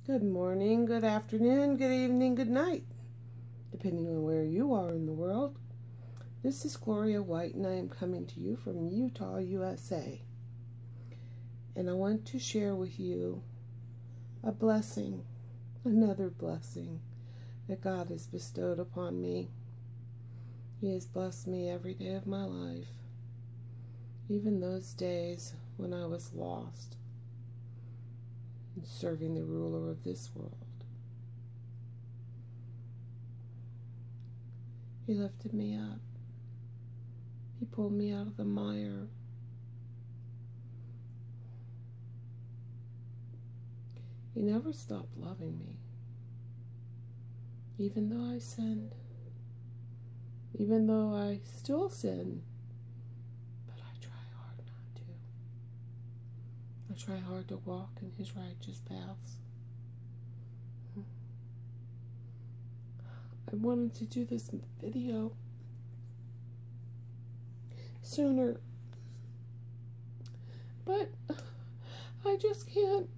Good morning, good afternoon, good evening, good night, depending on where you are in the world. This is Gloria White, and I am coming to you from Utah, USA. And I want to share with you a blessing, another blessing that God has bestowed upon me. He has blessed me every day of my life, even those days when I was lost, serving the ruler of this world. He lifted me up. He pulled me out of the mire. He never stopped loving me, even though I sinned, even though I still sin, but I try hard not to. I try hard to walk in His righteous paths. I wanted to do this video sooner, but I just can't.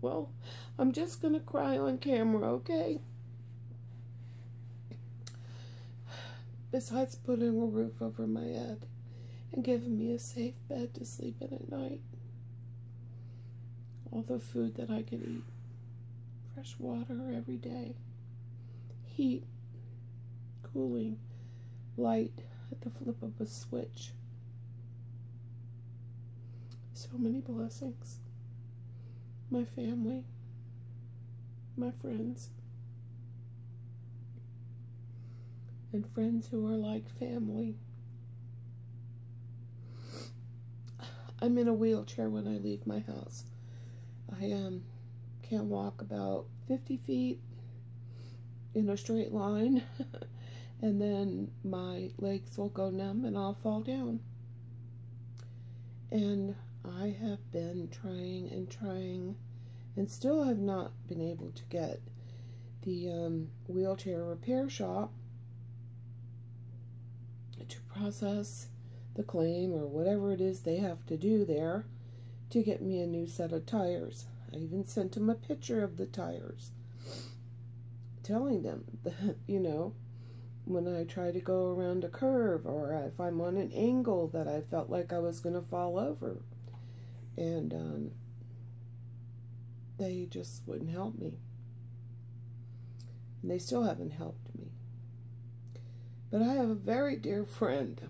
Well, I'm just gonna cry on camera, okay? Besides putting a roof over my head and giving me a safe bed to sleep in at night, all the food that I could eat, fresh water every day, heat, cooling, light at the flip of a switch. So many blessings. My family, my friends, and friends who are like family. I'm in a wheelchair when I leave my house. I can walk about 50 feet in a straight line, and then my legs will go numb and I'll fall down. And I have been trying and still have not been able to get the wheelchair repair shop to process the claim or whatever it is they have to do there to get me a new set of tires. I even sent them a picture of the tires, telling them that, you know, when I try to go around a curve or if I'm on an angle that I felt like I was going to fall over. And they just wouldn't help me. And they still haven't helped me. But I have a very dear friend.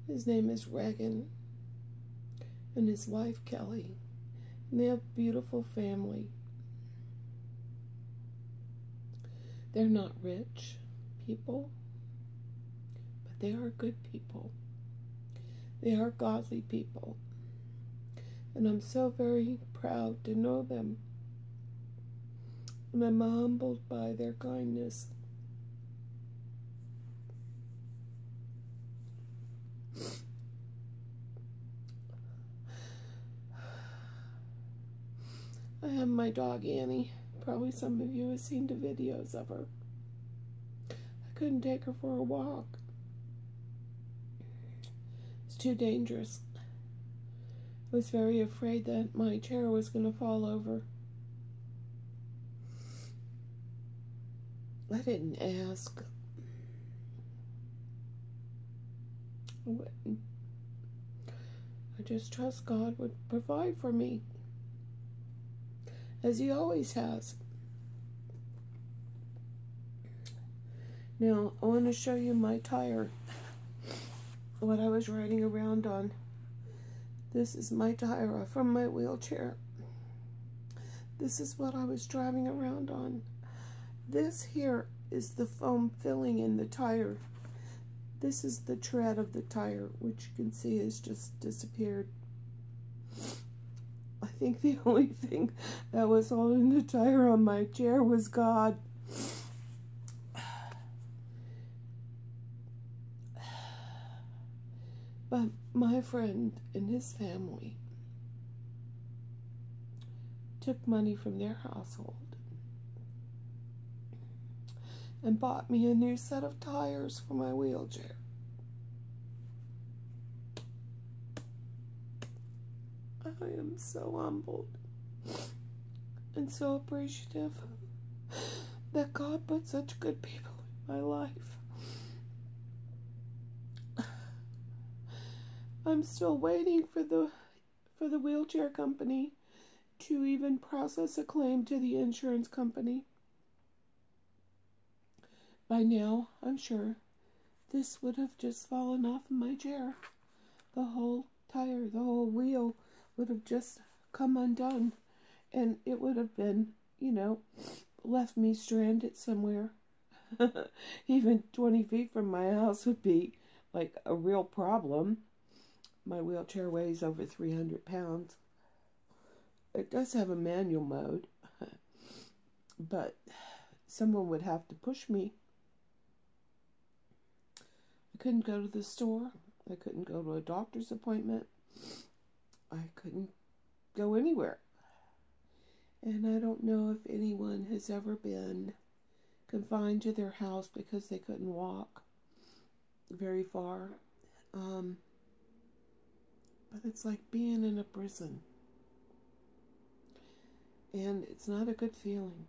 His name is Regan, and his wife Kelly. And they have a beautiful family. They're not rich people, but they are good people. They are godly people. And I'm so very proud to know them. And I'm humbled by their kindness. I have my dog Annie. Probably some of you have seen the videos of her. I couldn't take her for a walk. It's too dangerous. I was very afraid that my chair was going to fall over. I didn't ask. I wouldn't. I just trust God would provide for me, as He always has. Now, I want to show you my tire, what I was riding around on. This is my tire from my wheelchair. This is what I was driving around on. This here is the foam filling in the tire. This is the tread of the tire, which you can see has just disappeared. I think the only thing that was holding the tire on my chair was God. But my friend and his family took money from their household and bought me a new set of tires for my wheelchair. I I am so humbled and so appreciative that God put such good people in my life. I'm still waiting for the wheelchair company to even process a claim to the insurance company. By now, I'm sure this would have just fallen off of my chair. The whole tire, the whole wheel would have just come undone, and it would have been, left me stranded somewhere. Even 20 feet from my house would be like a real problem. My wheelchair weighs over 300 pounds. It does have a manual mode, but someone would have to push me. I couldn't go to the store. I couldn't go to a doctor's appointment. I couldn't go anywhere. And I don't know if anyone has ever been confined to their house because they couldn't walk very far. But it's like being in a prison. And it's not a good feeling.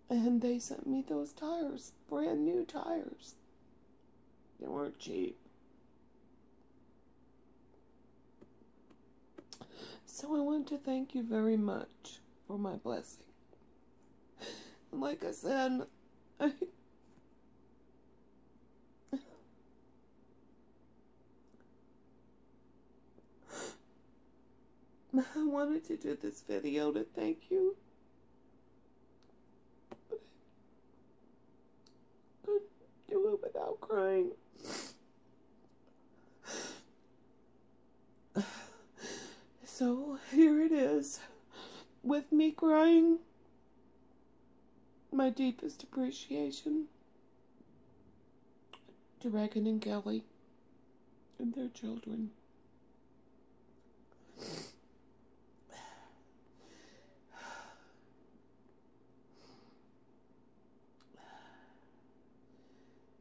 And they sent me those tires, brand new tires. They weren't cheap. So I want to thank you very much for my blessing. And like I said, I wanted to do this video to thank you. But I couldn't do it without crying. So here it is, with me crying, my deepest appreciation to Reagan and Kelly and their children.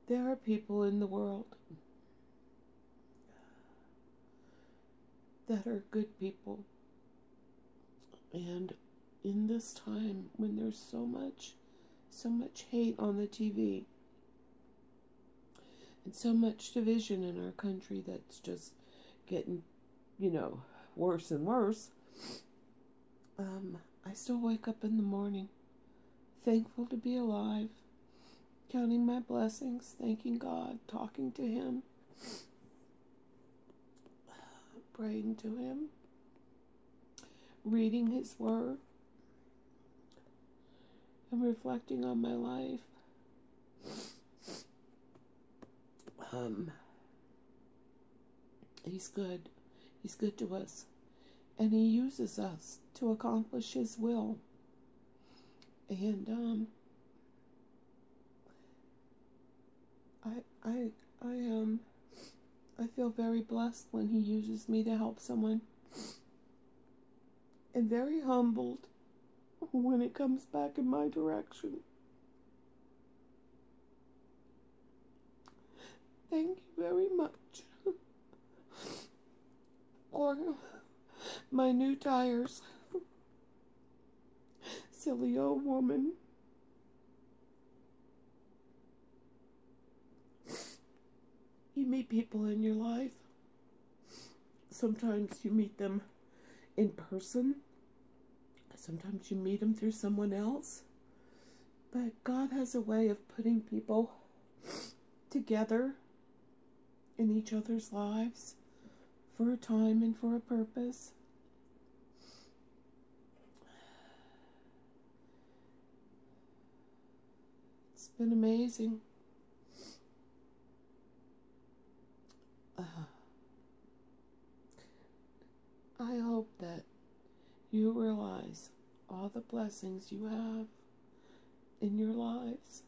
There are people in the world that are good people, and in this time when there's so much hate on the TV and so much division in our country that's just getting, worse and worse, I still wake up in the morning thankful to be alive, counting my blessings, thanking God, talking to Him, praying to Him, reading His Word, and reflecting on my life. He's good. He's good to us. And He uses us to accomplish His will. And I feel very blessed when He uses me to help someone, and very humbled when it comes back in my direction. Thank you very much for my new tires. Silly old woman. You meet people in your life. Sometimes you meet them in person. Sometimes you meet them through someone else. But God has a way of putting people together in each other's lives for a time and for a purpose. It's been amazing. I hope that you realize all the blessings you have in your lives,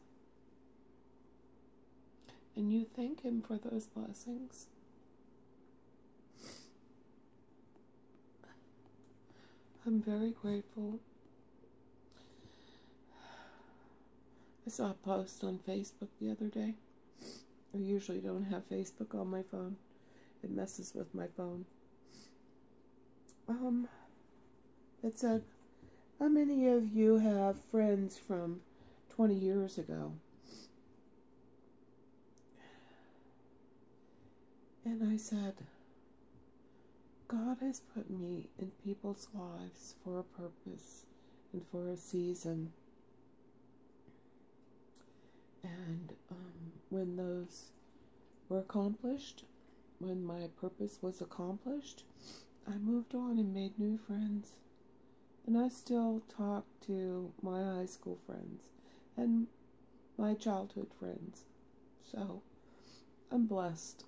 and you thank Him for those blessings. I'm very grateful. I saw a post on Facebook the other day. I usually don't have Facebook on my phone. It messes with my phone. It said, how many of you have friends from 20 years ago? And I said, God has put me in people's lives for a purpose and for a season. And when those were accomplished, when my purpose was accomplished, I moved on and made new friends. And I still talk to my high school friends and my childhood friends. So I'm blessed.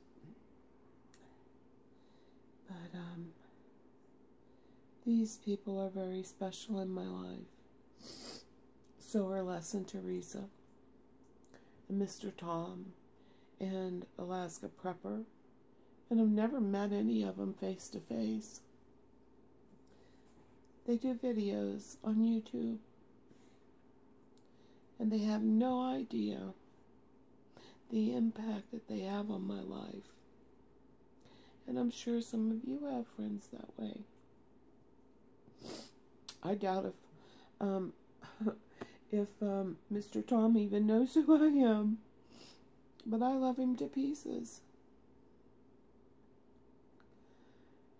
But these people are very special in my life. So are Les and Teresa, and Mr. Tom, and Alaska Prepper. And I've never met any of them face to face. They do videos on YouTube, and they have no idea the impact that they have on my life. And I'm sure some of you have friends that way. I doubt if Mr. Tom even knows who I am, but I love him to pieces.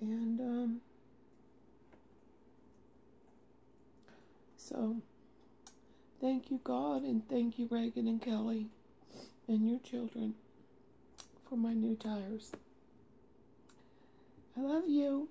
And so thank you, God, and thank you, Reagan and Kelly and your children, for my new tires. I love you.